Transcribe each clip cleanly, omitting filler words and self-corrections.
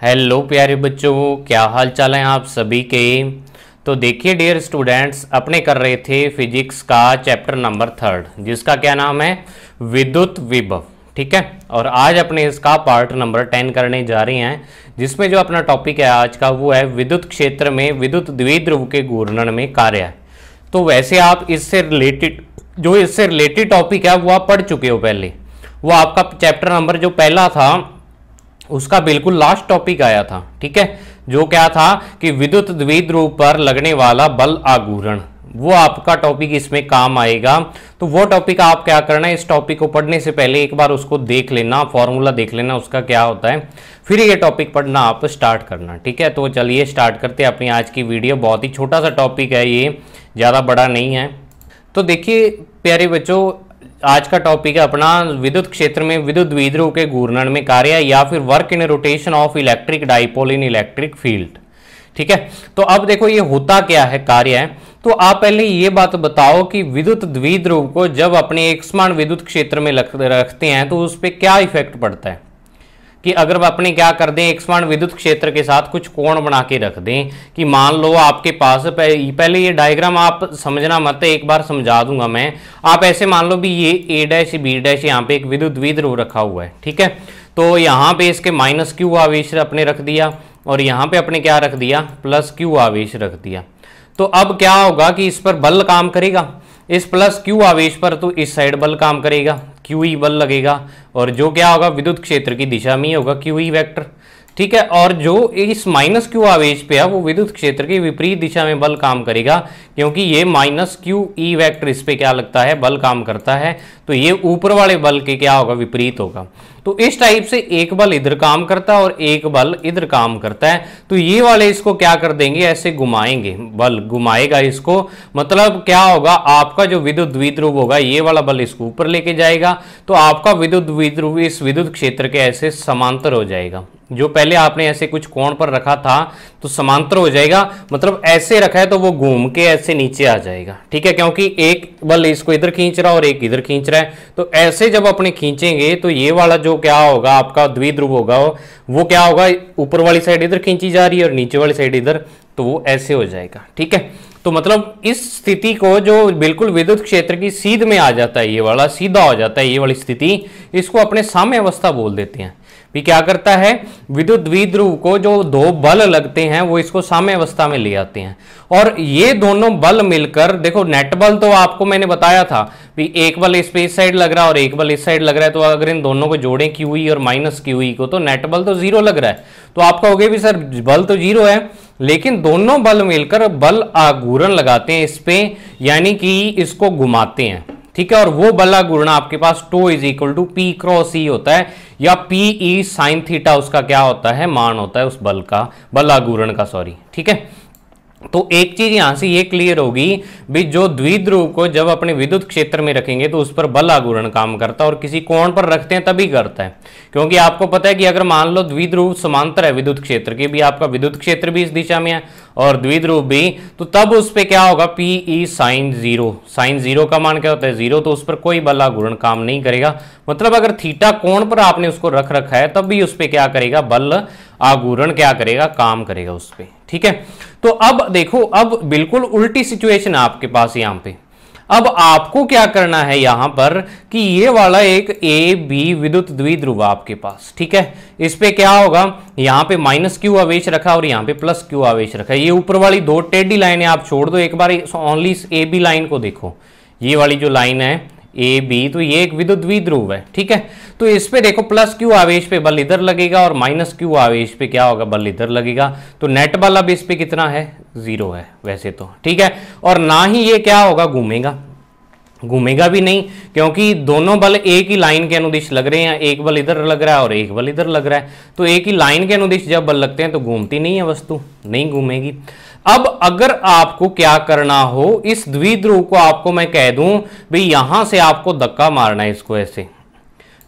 Hello प्यारे बच्चों, क्या हाल चाल है आप सभी के। तो देखिए डियर स्टूडेंट्स, अपने कर रहे थे फिजिक्स का चैप्टर नंबर 3 जिसका क्या नाम है, विद्युत विभव। ठीक है, और आज अपने इसका पार्ट नंबर 10 करने जा रहे हैं, जिसमें जो अपना टॉपिक है आज का वो है विद्युत क्षेत्र में विद्युत द्विध्रुव के घूर्णन में कार्य। तो वैसे आप इससे रिलेटेड टॉपिक है वो आप पढ़ चुके हो पहले। वो आपका चैप्टर नंबर जो पहला था उसका बिल्कुल लास्ट टॉपिक आया था। ठीक है, जो क्या था कि विद्युत द्विध्रुव पर लगने वाला बल आघूर्ण, वो आपका टॉपिक इसमें काम आएगा। तो वो टॉपिक आप क्या करना है, इस टॉपिक को पढ़ने से पहले एक बार उसको देख लेना, फॉर्मूला देख लेना उसका क्या होता है, फिर ये टॉपिक पढ़ना आप स्टार्ट करना। ठीक है, तो चलिए स्टार्ट करते हैं अपनी आज की वीडियो। बहुत ही छोटा सा टॉपिक है, ये ज़्यादा बड़ा नहीं है। तो देखिए प्यारे बच्चों, आज का टॉपिक है अपना विद्युत क्षेत्र में विद्युत द्विध्रुव के घूर्णन में कार्य, या फिर work in rotation of electric dipole in electric field. ठीक है, तो अब देखो ये होता क्या है, कार्य है। तो आप पहले ये बात बताओ कि विद्युत द्विध्रुव को जब अपने एकसमान विद्युत क्षेत्र में रखते हैं तो उस पर क्या इफेक्ट पड़ता है। कि अगर अपने क्या कर दें, एकसमान विद्युत क्षेत्र के साथ कुछ कोण बना के रख दें, कि मान लो आपके पास पहले ये डायग्राम आप समझना मत, एक बार समझा दूंगा मैं। आप ऐसे मान लो भी ये ए डैश बी डैश यहाँ पे एक विद्युत द्विध्रुव रखा हुआ है। ठीक है, तो यहाँ पे इसके माइनस क्यू आवेश अपने रख दिया, और यहाँ पे अपने क्या रख दिया, प्लस क्यू आवेश रख दिया। तो अब क्या होगा कि इस पर बल काम करेगा, इस प्लस क्यू आवेश पर, तो इस साइड बल काम करेगा, क्यू ई बल लगेगा, और जो क्या होगा विद्युत क्षेत्र की दिशा में ही होगा क्यू ई वेक्टर। ठीक है, और जो इस माइनस क्यू आवेश पे है वो विद्युत क्षेत्र की विपरीत दिशा में बल काम करेगा, क्योंकि ये माइनस क्यू ई वेक्टर इस पे क्या लगता है, बल काम करता है। तो ये ऊपर वाले बल के क्या होगा, विपरीत होगा। तो इस टाइप से एक बल इधर काम करता है और एक बल इधर काम करता है। तो ये वाले इसको क्या कर देंगे, ऐसे घुमाएंगे, बल घुमाएगा इसको। मतलब क्या होगा, आपका जो विद्युत द्विध्रुव होगा ये वाला बल इसको ऊपर लेके जाएगा, तो आपका विद्युत द्विध्रुव इस विद्युत क्षेत्र के ऐसे समांतर हो जाएगा। जो पहले आपने ऐसे कुछ कोण पर रखा था तो समांतर हो जाएगा, मतलब ऐसे रखा है तो वो घूम के ऐसे नीचे आ जाएगा। ठीक है, क्योंकि एक बल इसको इधर खींच रहा है और एक इधर खींच रहा है। तो ऐसे जब अपने खींचेंगे तो ये वाला जो क्या होगा आपका द्विध्रुव होगा वो क्या होगा, ऊपर वाली साइड इधर खींची जा रही है और नीचे वाली साइड इधर, तो वो ऐसे हो जाएगा। ठीक है, तो मतलब इस स्थिति को जो बिल्कुल विद्युत क्षेत्र की सीध में आ जाता है, ये वाला सीधा हो जाता है, ये वाली स्थिति, इसको अपने साम्य अवस्था बोल देते हैं। भी क्या करता है, विद्युत द्विध्रुव को जो दो बल लगते हैं वो इसको साम्य अवस्था में ले आते हैं। और ये दोनों बल मिलकर, देखो नेट बल तो आपको मैंने बताया था भी, एक बल इस पे इस साइड लग रहा है और एक बल इस साइड लग रहा है। तो अगर इन दोनों को जोड़ें क्यू ई और माइनस क्यू ई को, तो नेट बल तो जीरो लग रहा है। तो आप कहोगे भी सर बल तो जीरो है, लेकिन दोनों बल मिलकर बल आघूर्ण लगाते हैं इस पे, यानी कि इसको घुमाते हैं। ठीक है, और वो बल आघूर्ण आपके पास tau is equal to P cross E होता है, या पी ई साइन थीटा उसका क्या होता है, मान होता है उस बल का, बल आघूर्ण का, सॉरी। ठीक है, तो एक चीज यहां से ये क्लियर होगी भी, जो द्विध्रुव को जब अपने विद्युत क्षेत्र में रखेंगे तो उस पर बल आघूर्ण काम करता है, और किसी कोण पर रखते हैं तभी करता है। क्योंकि आपको पता है कि अगर मान लो द्विध्रुव समांतर है विद्युत क्षेत्र के भी, आपका विद्युत क्षेत्र भी इस दिशा में है और द्विध्रुव भी, तो तब उस पर क्या होगा, P E sine zero. Sine zero का मान क्या होता है, जीरो, तो उस पर कोई बल आघूर्ण काम नहीं करेगा। मतलब अगर थीटा कोण पर आपने उसको रख रखा है तब भी उस पर क्या करेगा, बल आघूर्ण क्या करेगा, काम करेगा उस पर। ठीक है, तो अब देखो, अब बिल्कुल उल्टी सिचुएशन है आपके पास यहां पे। अब आपको क्या करना है यहां पर कि ये वाला एक ए बी विद्युत द्विध्रुव आपके पास। ठीक है, इस पे क्या होगा, यहां पे माइनस क्यू आवेश रखा और यहां पे प्लस क्यू आवेश रखा है। ये ऊपर वाली दो टेढ़ी लाइनें आप छोड़ दो, एक बार ओनली इस ए बी लाइन को देखो, ये वाली जो लाइन है ए बी, तो ये एक विद्युत द्विध्रुव है। ठीक है, तो इस पे देखो प्लस क्यू आवेश पे बल इधर लगेगा और माइनस क्यू आवेश पे क्या होगा, बल इधर लगेगा। तो नेट बल अब इस पे कितना है, जीरो है वैसे तो। ठीक है, और ना ही ये क्या होगा, घूमेगा, घूमेगा भी नहीं, क्योंकि दोनों बल एक ही लाइन के अनुदिश लग रहे हैं। एक बल इधर लग रहा है और एक बल इधर लग रहा है, तो एक ही लाइन के अनुदिश जब बल लगते हैं तो घूमती नहीं है वस्तु, नहीं घूमेगी। अब अगर आपको क्या करना हो, इस द्विध्रुव को आपको मैं कह दूं भाई यहां से आपको धक्का मारना है इसको ऐसे।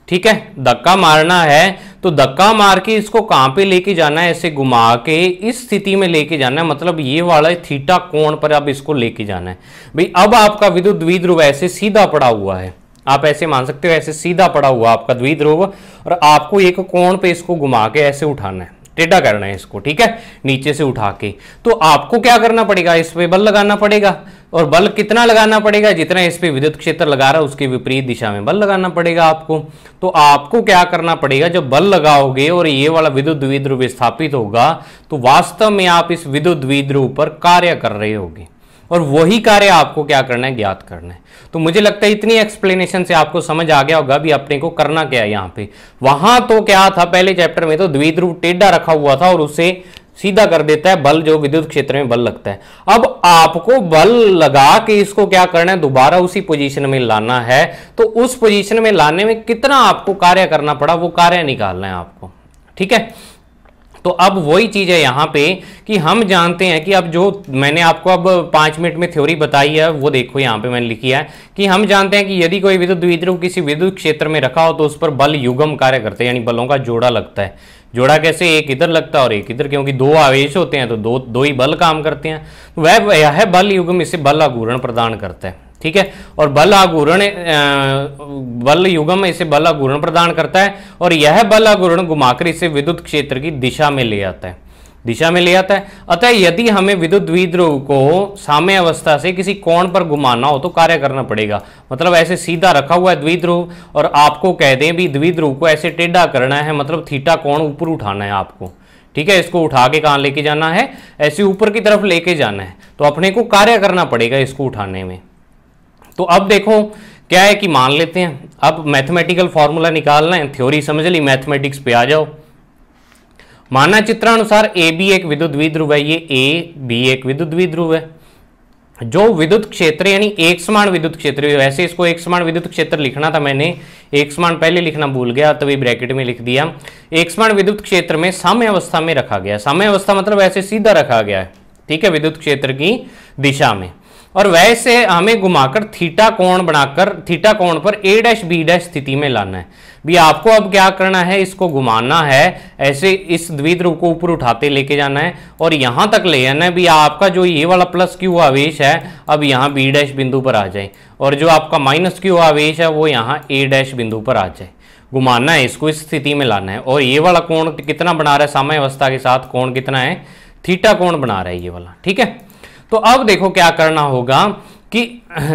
ठीक है, धक्का मारना है तो धक्का मार के इसको कहां पे लेके जाना है, ऐसे घुमा के इस स्थिति में लेके जाना है। मतलब ये वाला थीटा कोण पर अब इसको लेके जाना है भाई। अब आपका विद्युत द्विध्रुव ऐसे सीधा पड़ा हुआ है, आप ऐसे मान सकते हो, ऐसे सीधा पड़ा हुआ आपका द्विध्रुव, और आपको एक कोण पे इसको घुमा के ऐसे उठाना है। टेढ़ा करना है इसको, ठीक है, नीचे से उठा के। तो आपको क्या करना पड़ेगा, इस पे बल लगाना पड़ेगा, और बल कितना लगाना पड़ेगा, जितना इस पे विद्युत क्षेत्र लगा रहा है उसके विपरीत दिशा में बल लगाना पड़ेगा आपको। तो आपको क्या करना पड़ेगा, जब बल लगाओगे और ये वाला विद्युत द्विध्रुव विस्थापित होगा तो वास्तव में आप इस विद्युत द्विध्रुव पर कार्य कर रहे होगे, और वही कार्य आपको क्या करना है, ज्ञात करना है। तो मुझे लगता है इतनी एक्सप्लेनेशन से आपको समझ आ गया होगा भी अपने को करना क्या है यहाँ पे। वहां तो क्या था, पहले चैप्टर में तो द्विध्रुव टेढ़ा रखा हुआ था और उसे सीधा कर देता है बल, जो विद्युत क्षेत्र में बल लगता है। अब आपको बल लगा के इसको क्या करना है, दोबारा उसी पोजीशन में लाना है। तो उस पोजीशन में लाने में कितना आपको कार्य करना पड़ा, वो कार्य निकालना है आपको, ठीक है। तो अब वही चीज है यहाँ पे कि हम जानते हैं कि अब जो मैंने आपको अब 5 मिनट में थ्योरी बताई है, वो देखो यहाँ पे मैंने लिखी है कि हम जानते हैं कि यदि कोई विद्युत द्विध्रुव किसी विद्युत क्षेत्र में रखा हो तो उस पर बल युग्म कार्य करते हैं, यानी बलों का जोड़ा लगता है। जोड़ा कैसे, एक इधर लगता है और एक इधर, क्योंकि दो आवेश होते हैं तो दो ही बल काम करते हैं। तो वह है बल युग्म, इसे बल आघूर्ण प्रदान करता है, ठीक है। और बल आघूर्ण बल युग्म इसे बल आघूर्ण प्रदान करता है, और यह बल आघूर्ण घुमाकर इसे विद्युत क्षेत्र की दिशा में ले आता है, दिशा में ले आता है। अतः यदि हमें विद्युत द्विध्रुव को साम्य अवस्था से किसी कोण पर घुमाना हो तो कार्य करना पड़ेगा। मतलब ऐसे सीधा रखा हुआ है द्विध्रुव और आपको कह दें भी द्विध्रुव को ऐसे टेढ़ा करना है, मतलब थीटा कोण ऊपर उठाना है आपको, ठीक है। इसको उठा के कहां लेके जाना है, ऐसे ऊपर की तरफ लेके जाना है। तो अपने को कार्य करना पड़ेगा इसको उठाने में। तो अब देखो क्या है कि मान लेते हैं, अब मैथमेटिकल फॉर्मूला निकालना है, थ्योरी समझ ली, मैथमेटिक्स पे आ जाओ। माना चित्रानुसार ए बी एक विद्युत द्विध्रुव है, ये ए बी एक विद्युत द्विध्रुव है। जो विद्युत क्षेत्र यानी एक समान विद्युत क्षेत्र, वैसे इसको एक समान विद्युत क्षेत्र लिखना था, मैंने एक समान पहले लिखना भूल गया तभी ब्रैकेट में लिख दिया। एक समान विद्युत क्षेत्र में साम्य अवस्था में रखा गया, साम्य अवस्था मतलब ऐसे सीधा रखा गया है, ठीक है, विद्युत क्षेत्र की दिशा में। और वैसे हमें घुमाकर थीटा कोण बनाकर थीटा कोण पर ए डैश बी डैश स्थिति में लाना है। भी आपको अब क्या करना है, इसको घुमाना है, ऐसे इस द्विध्रुव को ऊपर उठाते लेके जाना है और यहां तक ले जाना है। भी आपका जो ये वाला प्लस क्यू आवेश है अब यहाँ बी डैश बिंदु पर आ जाए, और जो आपका माइनस क्यू आवेश है वो यहाँ ए डैश बिंदु पर आ जाए। घुमाना है इसको, इस स्थिति में लाना है। और ये वाला कोण कितना बना रहा है, साम्य अवस्था के साथ कोण कितना है, थीटा कोण बना रहा है ये वाला, ठीक है। तो अब देखो क्या करना होगा कि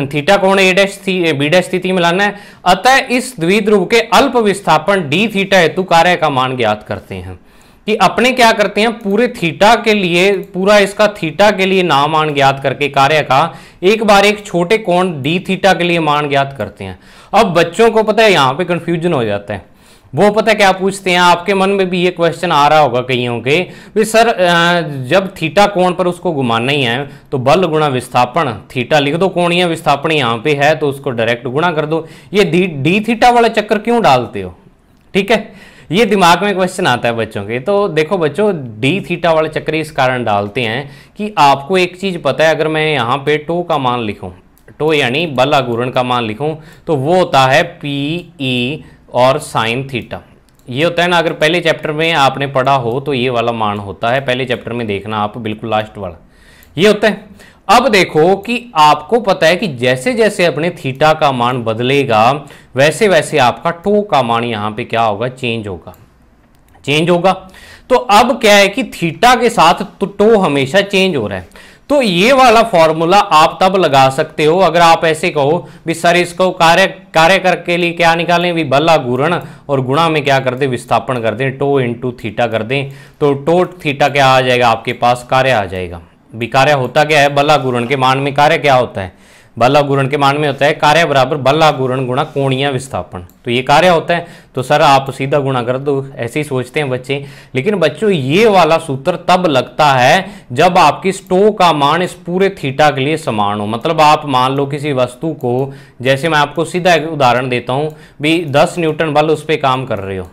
थीटा कोण ए डैश बी डैश स्थिति में लाना है। अतः इस द्विध्रुव के अल्प विस्थापन डी थीटा हेतु कार्य का मान ज्ञात करते हैं। कि अपने क्या करते हैं, पूरे थीटा के लिए, पूरा इसका थीटा के लिए नाम मान ज्ञात करके कार्य का एक बार एक छोटे कोण डी थीटा के लिए मान ज्ञात करते हैं। अब बच्चों को पता है यहाँ पे कंफ्यूजन हो जाता है, वो पता है क्या पूछते हैं, आपके मन में भी ये क्वेश्चन आ रहा होगा कईयों के, भी सर जब थीटा कोण पर उसको घुमाना ही है तो बल गुणा विस्थापन, थीटा लिख दो, कोणीय विस्थापन यहाँ पे है तो उसको डायरेक्ट गुणा कर दो, ये डी थीटा वाला चक्कर क्यों डालते हो, ठीक है। ये दिमाग में क्वेश्चन आता है बच्चों के। तो देखो बच्चों, डी थीटा वाले चक्कर इस कारण डालते हैं कि आपको एक चीज पता है, अगर मैं यहाँ पे टो का मान लिखूं, टो यानी बल आघूर्ण का मान लिखूं, तो वो होता है पी ई और साइन थीटा। ये होता है ना, अगर पहले चैप्टर में आपने पढ़ा हो तो ये वाला मान होता है, पहले चैप्टर में देखना आप, बिल्कुल लास्ट वाला ये होता है। अब देखो कि आपको पता है कि जैसे जैसे अपने थीटा का मान बदलेगा वैसे वैसे आपका टो का मान यहाँ पे क्या होगा, चेंज होगा, चेंज होगा। तो अब क्या है कि थीटा के साथ तो टो हमेशा चेंज हो रहा है। तो ये वाला फॉर्मूला आप तब लगा सकते हो अगर आप ऐसे कहो भी सर इसको कार्य करके लिए क्या निकालें, भी बल आघूर्ण और गुणा में क्या कर दे, विस्थापन कर दें, टो इंटू थीटा कर दें, तो टो थीटा क्या आ जाएगा आपके पास, कार्य आ जाएगा। भी कार्य होता क्या है, बल आघूर्ण के मान में कार्य क्या होता है, बल आघूर्ण के मान में होता है कार्य बराबर बल आघूर्ण गुणा कोणीय विस्थापन, तो ये कार्य होता है। तो सर आप सीधा गुणा कर दो, ऐसे ही सोचते हैं बच्चे। लेकिन बच्चों ये वाला सूत्र तब लगता है जब आपकी टो का मान इस पूरे थीटा के लिए समान हो। मतलब आप मान लो किसी वस्तु को, जैसे मैं आपको सीधा एक उदाहरण देता हूँ, भी 10 न्यूटन बल उस पर काम कर रहे हो,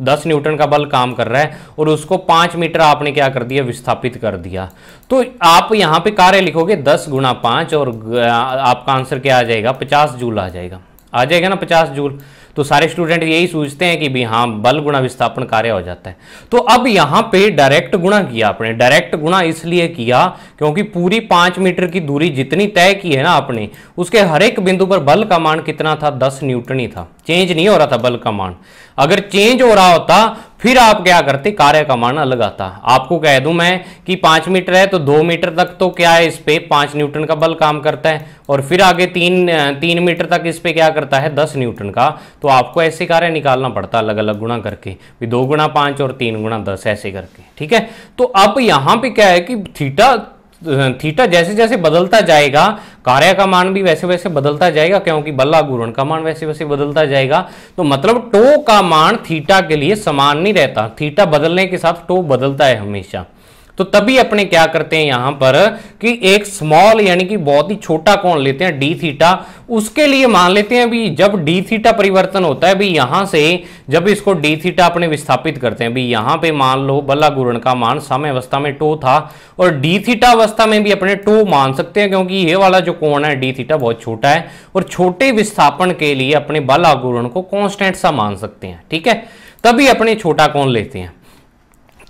10 न्यूटन का बल काम कर रहा है और उसको 5 मीटर आपने क्या कर दिया, विस्थापित कर दिया। तो आप यहाँ पे कार्य लिखोगे 10 गुणा 5 और आपका आंसर क्या आ जाएगा, 50 जूल आ जाएगा, आ जाएगा ना 50 जूल। तो सारे स्टूडेंट यही सोचते हैं कि भी हाँ बल गुणा विस्थापन कार्य हो जाता है। तो अब यहाँ पे डायरेक्ट गुणा किया आपने। डायरेक्ट गुणा इसलिए किया क्योंकि पूरी 5 मीटर की दूरी जितनी तय की है ना आपने, उसके हर एक बिंदु पर बल का मान कितना था, 10 न्यूटन ही था। चेंज नहीं हो रहा था बल का मान। अगर चेंज हो रहा होता फिर आप क्या करते, कार्य का मान अलग आता। आपको कह दूं मैं कि 5 मीटर है तो 2 मीटर तक तो क्या है, इस पे 5 न्यूटन का बल काम करता है, और फिर आगे 3 मीटर तक इस पे क्या करता है, 10 न्यूटन का। तो आपको ऐसे कार्य निकालना पड़ता अलग अलग गुणा करके, 2 गुणा 5 और 3 गुणा 10 ऐसे करके, ठीक है। तो अब यहां पे क्या है कि थीटा जैसे जैसे बदलता जाएगा, कार्य का मान भी वैसे वैसे बदलता जाएगा, क्योंकि बल घूर्ण का मान वैसे वैसे बदलता जाएगा। तो मतलब टो का मान थीटा के लिए समान नहीं रहता, थीटा बदलने के साथ टो बदलता है हमेशा। तो तभी अपने क्या करते हैं यहां पर कि एक स्मॉल यानी कि बहुत ही छोटा कोण लेते हैं डी थीटा। उसके लिए मान लेते हैं भी जब डी थीटा परिवर्तन होता है भी यहां से, जब इसको डी थीटा अपने विस्थापित करते हैं भी यहां पे मान लो बल घूर्ण का मान साम्य अवस्था में टो था, और डी थीटा अवस्था में भी अपने टो मान सकते हैं, क्योंकि ये वाला जो कोण है डी थीटा बहुत छोटा है, और छोटे विस्थापन के लिए अपने बल घूर्ण को कांस्टेंट सा मान सकते हैं, ठीक है। तभी अपने छोटा कोण लेते हैं।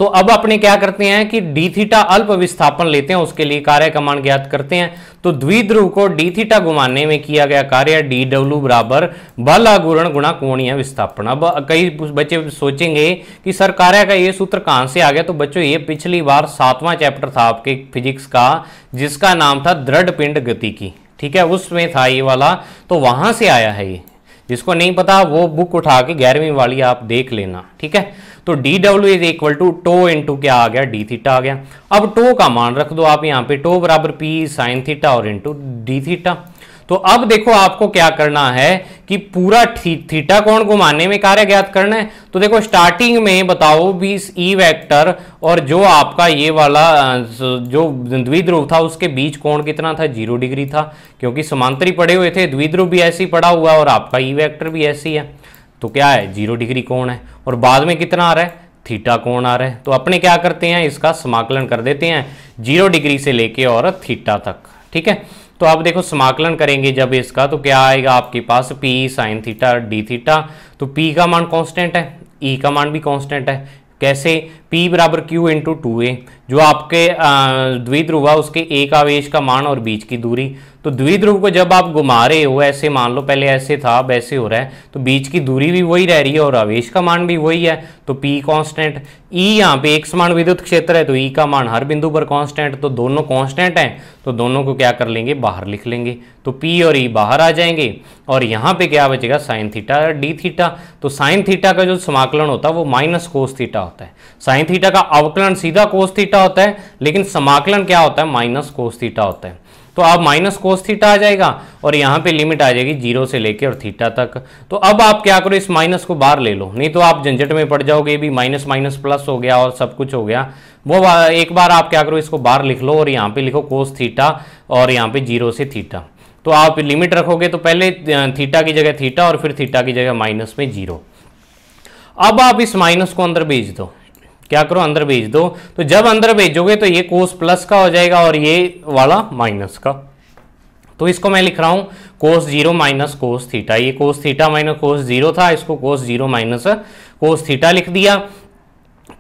तो अब अपने क्या करते हैं कि डी थीटा अल्प विस्थापन लेते हैं, उसके लिए कार्य का मान ज्ञात करते हैं। तो द्विध्रुव को डी थीटा घुमाने में किया गया कार्य डी डब्ल्यू बराबर बल घूर्ण गुणा कोणीय विस्थापन। अब कई बच्चे सोचेंगे कि सर कार्य का ये सूत्र कहां से आ गया। तो बच्चों ये पिछली बार 7वां चैप्टर था आपके फिजिक्स का, जिसका नाम था दृढ़ पिंड गतिकी, ठीक है, उसमें था ये वाला। तो वहां से आया है ये, जिसको नहीं पता वो बुक उठा के 11वीं वाली आप देख लेना, ठीक है। तो D W is equal to two into क्या आ गया, डी थीटा आ गया। अब टो का मान रख दो आप यहाँ पे, टो बराबर पी साइन थीटा और इंटू डी थीटा। तो अब देखो आपको क्या करना है कि पूरा थीटा कोण घुमाने में कार्य ज्ञात करना है। तो देखो स्टार्टिंग में बताओ भी ई वेक्टर और जो आपका ये वाला जो द्विध्रुव था उसके बीच कोण कितना था, 0 डिग्री था, क्योंकि समांतरी पड़े हुए थे। द्विध्रुव भी ऐसे ही पड़ा हुआ और आपका ई वेक्टर भी ऐसे ही है, तो क्या है 0 डिग्री कोण है। और बाद में कितना आ रहा है, थीटा कोण आ रहा है। तो अपने क्या करते हैं, इसका समाकलन कर देते हैं 0 डिग्री से लेके और थीटा तक, ठीक है। तो आप देखो समाकलन करेंगे जब इसका, तो क्या आएगा आपके पास P sine theta D theta. तो पी का मान कांस्टेंट है, ई का मान भी कांस्टेंट है। कैसे, P बराबर Q इंटू 2a, जो आपके द्विध्रुव है उसके एक आवेश का मान और बीच की दूरी। तो द्विध्रुव को जब आप घुमा रहे हो, ऐसे मान लो पहले ऐसे था अब ऐसे हो रहा है, तो बीच की दूरी भी वही रह रही है और आवेश का मान भी वही है, तो P कांस्टेंट। E यहाँ पे एक समान विद्युत क्षेत्र है, तो E का मान हर बिंदु पर कांस्टेंट। तो दोनों कांस्टेंट हैं, तो दोनों को क्या कर लेंगे, बाहर लिख लेंगे। तो P और E बाहर आ जाएंगे, और यहाँ पे क्या बचेगा, साइन थीटा और डी थीटा। तो साइन थीटा का जो समाकलन होता है वो माइनस कोस थीटा होता है। साइन थीटा का अवकलन सीधा कोस थीटा होता है, लेकिन समाकलन क्या होता है, माइनस कोस थीटा होता है। तो अब माइनस कोस थीटा आ जाएगा, और यहाँ पे लिमिट आ जाएगी 0 से लेके और थीटा तक। तो अब आप क्या करो, इस माइनस को बाहर ले लो, नहीं तो आप झंझट में पड़ जाओगे, भी माइनस माइनस प्लस हो गया और सब कुछ हो गया। वो एक बार आप क्या करो, इसको बाहर लिख लो और यहाँ पे लिखो कोस थीटा और यहाँ पे 0 से थीटा। तो आप लिमिट रखोगे तो पहले थीटा की जगह थीटा और फिर थीटा की जगह माइनस में 0। अब आप इस माइनस को अंदर भेज दो, क्या करो, अंदर भेज दो। तो जब अंदर भेजोगे तो ये कोस प्लस का हो जाएगा और ये वाला माइनस का। तो इसको मैं लिख रहा हूं कोस 0 माइनस कोस थीटा। ये कोस थीटा माइनस कोस 0 था, इसको कोस 0 माइनस कोस थीटा लिख दिया।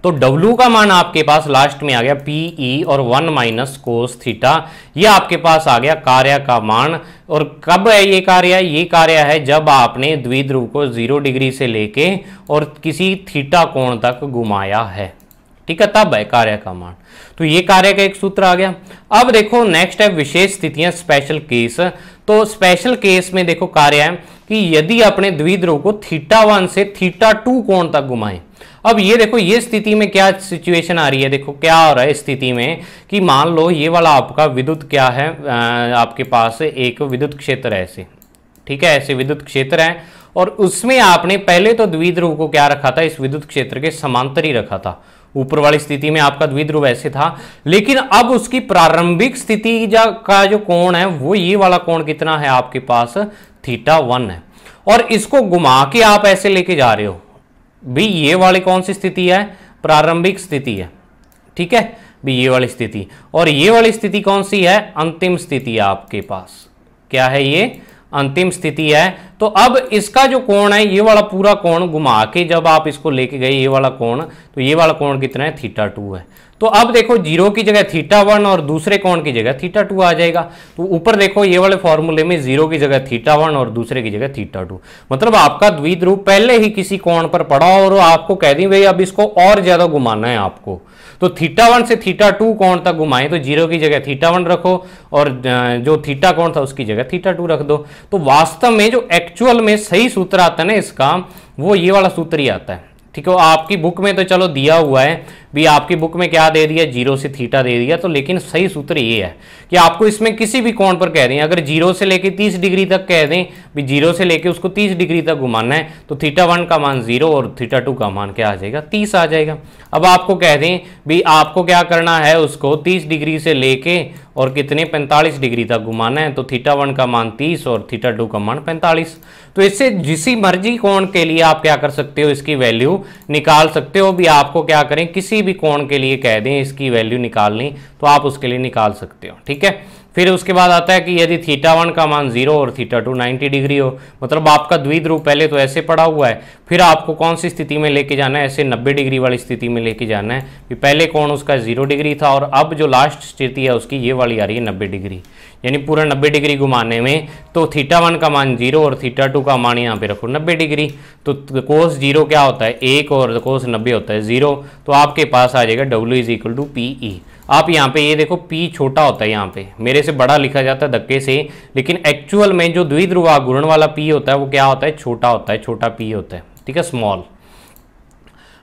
तो W का मान आपके पास लास्ट में आ गया PE और 1 माइनस कोस थीटा। ये आपके पास आ गया कार्य का मान। और कब है ये कार्य? ये कार्य है जब आपने द्विध्रुव को 0 डिग्री से लेके और किसी थीटा कोण तक घुमाया है, ठीक है, तब है कार्य का मान। तो ये कार्य का एक सूत्र आ गया। अब देखो नेक्स्ट है विशेष स्थितियां, स्पेशल केस। तो स्पेशल केस में देखो कार्य है कि यदि अपने द्विध्रुव को θ1 से θ2 कोण तक घुमाएं। अब ये देखो ये स्थिति में क्या सिचुएशन आ रही है, देखो क्या हो रहा है स्थिति में कि मान लो ये वाला आपका विद्युत क्या है, आपके पास एक विद्युत क्षेत्र है ऐसे, ठीक है, ऐसे विद्युत क्षेत्र है, और उसमें आपने पहले तो द्विध्रुव को क्या रखा था, इस विद्युत क्षेत्र के समांतर ही रखा था। ऊपर वाली स्थिति में आपका द्विध्रुव ऐसे था, लेकिन अब उसकी प्रारंभिक स्थिति का जो कोण है वो ये वाला कोण कितना है आपके पास, θ1 है, और इसको घुमा के आप ऐसे लेके जा रहे हो भी। ये वाली कौन सी स्थिति है, प्रारंभिक स्थिति है, ठीक है भी, ये वाली स्थिति। और ये वाली स्थिति कौन सी है, अंतिम स्थिति है आपके पास, क्या है ये, अंतिम स्थिति है। तो अब इसका जो कोण है, ये वाला पूरा कोण घुमा के जब आप इसको लेके गए ये वाला कोण, तो ये वाला कोण कितना है, θ2 है। तो अब देखो 0 की जगह θ1 और दूसरे कोण की जगह θ2 आ जाएगा। तो ऊपर देखो ये वाले फॉर्मूले में 0 की जगह θ1 और दूसरे की जगह θ2, मतलब आपका द्विध्रुव पहले ही किसी कोण पर पड़ा और आपको कह दी भाई अब इसको और ज्यादा घुमाना है आपको, तो θ1 से θ2 कोण तक घुमाएं, तो 0 की जगह θ1 रखो और जो θ कोण था उसकी जगह θ2 रख दो। तो वास्तव में जो एक्चुअल में सही सूत्र आता है ना इसका, वो ये वाला सूत्र ही आता है। ठीक है, आपकी बुक में तो चलो दिया हुआ है भी, आपकी बुक में क्या दे दिया, 0 से θ दे दिया, तो लेकिन सही सूत्र ये है कि आपको इसमें किसी भी कोण पर कह दें, अगर 0 से लेके 30 डिग्री तक कह दें भी 0 से लेके उसको 30 डिग्री तक घुमाना है, तो θ1 का मान 0 और θ2 का मान क्या आ जाएगा, 30 आ जाएगा। अब आपको कह दें भी आपको क्या करना है, उसको 30 डिग्री से लेके और कितने 45 डिग्री तक घुमाना है, तो θ1 का मान 30 और θ2 का मान 45। तो इससे जिसी मर्जी कोण के लिए आप क्या कर सकते हो, इसकी वैल्यू निकाल सकते हो। भी आपको क्या करें, किसी भी कोण के लिए कह दें इसकी वैल्यू निकालनी, तो आप उसके लिए निकाल सकते हो। ठीक है, फिर उसके बाद आता है कि यदि θ1 का मान 0 और θ2 90 डिग्री हो, मतलब आपका द्विध्रुव पहले तो ऐसे पड़ा हुआ है, फिर आपको कौन सी स्थिति में लेके जाना है, ऐसे 90 डिग्री वाली स्थिति में लेके जाना है कि पहले कोण उसका 0 डिग्री था और अब जो लास्ट स्थिति है उसकी ये वाली आ रही है 90 डिग्री, यानी पूरा 90 डिग्री घुमाने में। तो θ1 का मान 0 और θ2 का मान यहाँ पे रखो 90 डिग्री, तो cos 0 क्या होता है 1 और cos 90 होता है 0, तो आपके पास आ जाएगा W = PE। आप यहाँ पे ये देखो P छोटा होता है, यहाँ पे मेरे से बड़ा लिखा जाता है धक्के से, लेकिन एक्चुअल में जो द्विध्रुव घूर्णन वाला P होता है वो क्या होता है, छोटा होता है, छोटा P होता है। ठीक है, स्मॉल।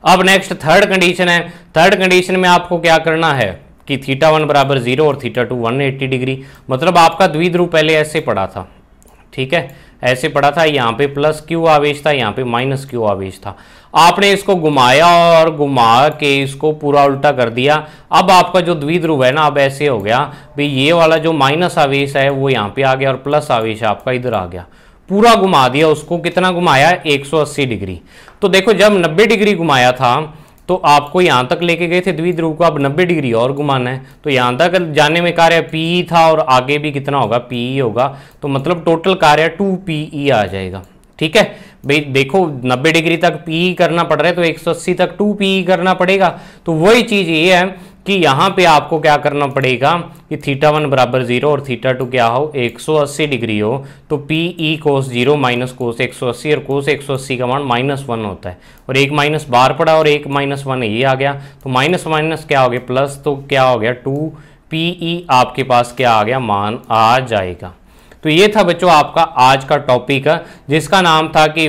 अब नेक्स्ट थर्ड कंडीशन है। थर्ड कंडीशन में आपको क्या करना है कि θ1 = 0 और θ2 180 डिग्री, मतलब आपका द्विध्रुव पहले ऐसे पड़ा था। ठीक है, ऐसे पड़ा था, यहाँ पे प्लस Q आवेश था, यहाँ पे माइनस Q आवेश था। आपने इसको घुमाया और घुमा के इसको पूरा उल्टा कर दिया। अब आपका जो द्विध्रुव है ना, अब ऐसे हो गया भाई, ये वाला जो माइनस आवेश है वो यहाँ पे आ गया और प्लस आवेश आपका इधर आ गया, पूरा घुमा दिया उसको। कितना घुमाया, 180 डिग्री। तो देखो जब 90 डिग्री घुमाया था तो आपको यहाँ तक लेके गए थे द्विध्रुव को, अब 90 डिग्री और घुमाना है, तो यहाँ तक जाने में कार्य PE था और आगे भी कितना होगा, PE होगा, तो मतलब टोटल कार्य 2PE आ जाएगा। ठीक है भाई, देखो 90 डिग्री तक PE करना पड़ रहा है तो 180 तक 2PE करना पड़ेगा। तो वही चीज़ ये है कि यहाँ पे आपको क्या करना पड़ेगा कि θ1 = 0 और θ2 क्या हो, 180 डिग्री हो, तो PE cos 0 माइनस cos 180, और cos 180 का मान -1 होता है, और एक माइनस बाहर पड़ा और एक -1 ये आ गया, तो माइनस माइनस क्या हो गया प्लस, तो क्या हो गया 2PE आपके पास क्या आ गया, मान आ जाएगा। तो ये था बच्चों आपका आज का टॉपिक, जिसका नाम था कि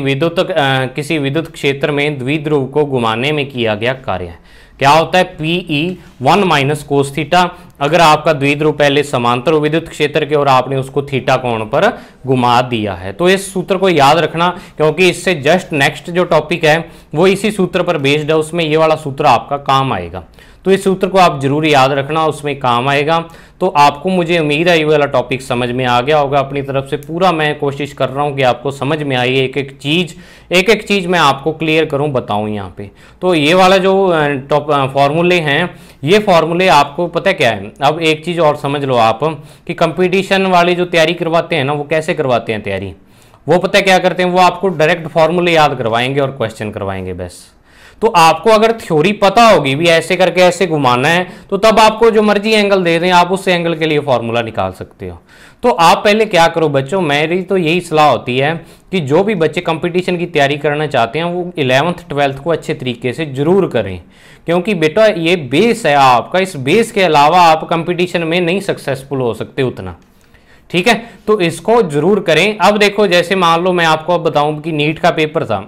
किसी विद्युत क्षेत्र में द्विध्रुव को घुमाने में किया गया कार्य क्या होता है, PE1 - cos θ। अगर आपका द्विध्रुव पहले समांतर विद्युत क्षेत्र के और आपने उसको θ कोण पर घुमा दिया है, तो इस सूत्र को याद रखना, क्योंकि इससे जस्ट नेक्स्ट जो टॉपिक है वो इसी सूत्र पर बेस्ड है, उसमें ये वाला सूत्र आपका काम आएगा। तो इस सूत्र को आप जरूर याद रखना, उसमें काम आएगा। तो आपको, मुझे उम्मीद है ये वाला टॉपिक समझ में आ गया होगा। अपनी तरफ से पूरा मैं कोशिश कर रहा हूँ कि आपको समझ में आई, एक एक चीज़ मैं आपको क्लियर करूँ, बताऊँ यहाँ पे। तो ये वाला जो फॉर्मूले हैं, ये फॉर्मूले आपको पता क्या है। अब एक चीज़ और समझ लो आप कि कंपटीशन वाली जो तैयारी करवाते हैं ना, वो कैसे करवाते हैं तैयारी, वो पता क्या करते हैं, वो आपको डायरेक्ट फॉर्मूले याद करवाएंगे और क्वेश्चन करवाएंगे बस। तो आपको अगर थ्योरी पता होगी भी ऐसे करके ऐसे घुमाना है, तो तब आपको जो मर्जी एंगल दे दें आप उस एंगल के लिए फॉर्मूला निकाल सकते हो। तो आप पहले क्या करो बच्चों, मेरी तो यही सलाह होती है कि जो भी बच्चे कंपटीशन की तैयारी करना चाहते हैं वो 11th 12th को अच्छे तरीके से जरूर करें, क्योंकि बेटा ये बेस है आपका, इस बेस के अलावा आप कंपटीशन में नहीं सक्सेसफुल हो सकते उतना। ठीक है, तो इसको जरूर करें। अब देखो, जैसे मान लो मैं आपको अब बताऊं कि नीट का पेपर था,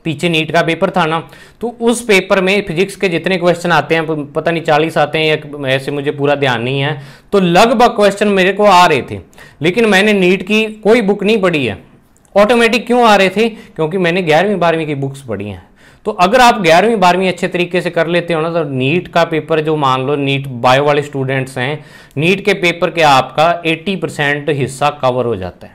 पीछे नीट का पेपर था ना, तो उस पेपर में फिजिक्स के जितने क्वेश्चन आते हैं, पता नहीं 40 आते हैं या ऐसे, मुझे पूरा ध्यान नहीं है, तो लगभग क्वेश्चन मेरे को आ रहे थे। लेकिन मैंने नीट की कोई बुक नहीं पढ़ी है। ऑटोमेटिक क्यों आ रहे थे, क्योंकि मैंने 11वीं 12वीं की बुक्स पढ़ी हैं। तो अगर आप 11वीं 12वीं अच्छे तरीके से कर लेते हो ना, तो नीट का पेपर जो मान लो नीट बायो वाले स्टूडेंट्स हैं, नीट के पेपर के आपका 80% हिस्सा कवर हो जाता है।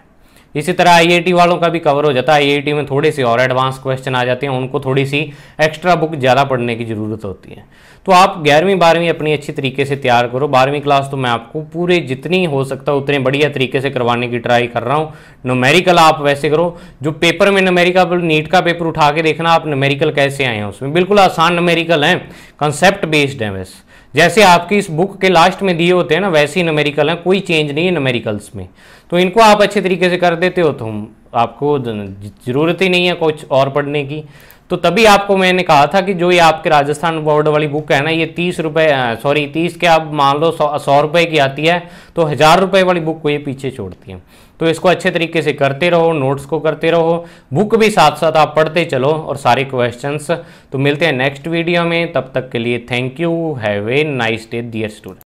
इसी तरह IIT वालों का भी कवर हो जाता है। IIT में थोड़े से और एडवांस क्वेश्चन आ जाते हैं, उनको थोड़ी सी एक्स्ट्रा बुक ज़्यादा पढ़ने की ज़रूरत होती है। तो आप 11वीं 12वीं अपनी अच्छी तरीके से तैयार करो। 12वीं क्लास तो मैं आपको पूरे जितनी हो सकता है उतने बढ़िया तरीके से करवाने की ट्राई कर रहा हूँ। न्यूमेरिकल आप वैसे करो, जो पेपर में न्यूमेरिकल, नीट का पेपर उठा के देखना आप न्यूमेरिकल कैसे आए हैं, उसमें बिल्कुल आसान न्यूमेरिकल हैं, कंसेप्ट बेस्ड हैं। बस जैसे आपकी इस बुक के लास्ट में दिए होते हैं ना, वैसे ही न्यूमेरिकल हैं, कोई चेंज नहीं है न्यूमेरिकल्स में। तो इनको आप अच्छे तरीके से कर देते हो तो आपको ज़रूरत ही नहीं है कुछ और पढ़ने की। तो तभी आपको मैंने कहा था कि जो ये आपके राजस्थान बोर्ड वाली बुक है ना, ये 30 रुपये, सॉरी 30 के आप मान लो 100 रुपये की आती है, तो 1000 रुपये वाली बुक को ये पीछे छोड़ती है। तो इसको अच्छे तरीके से करते रहो, नोट्स को करते रहो, बुक भी साथ साथ आप पढ़ते चलो और सारे क्वेश्चंस। तो मिलते हैं नेक्स्ट वीडियो में, तब तक के लिए thank you, have a nice day dear student.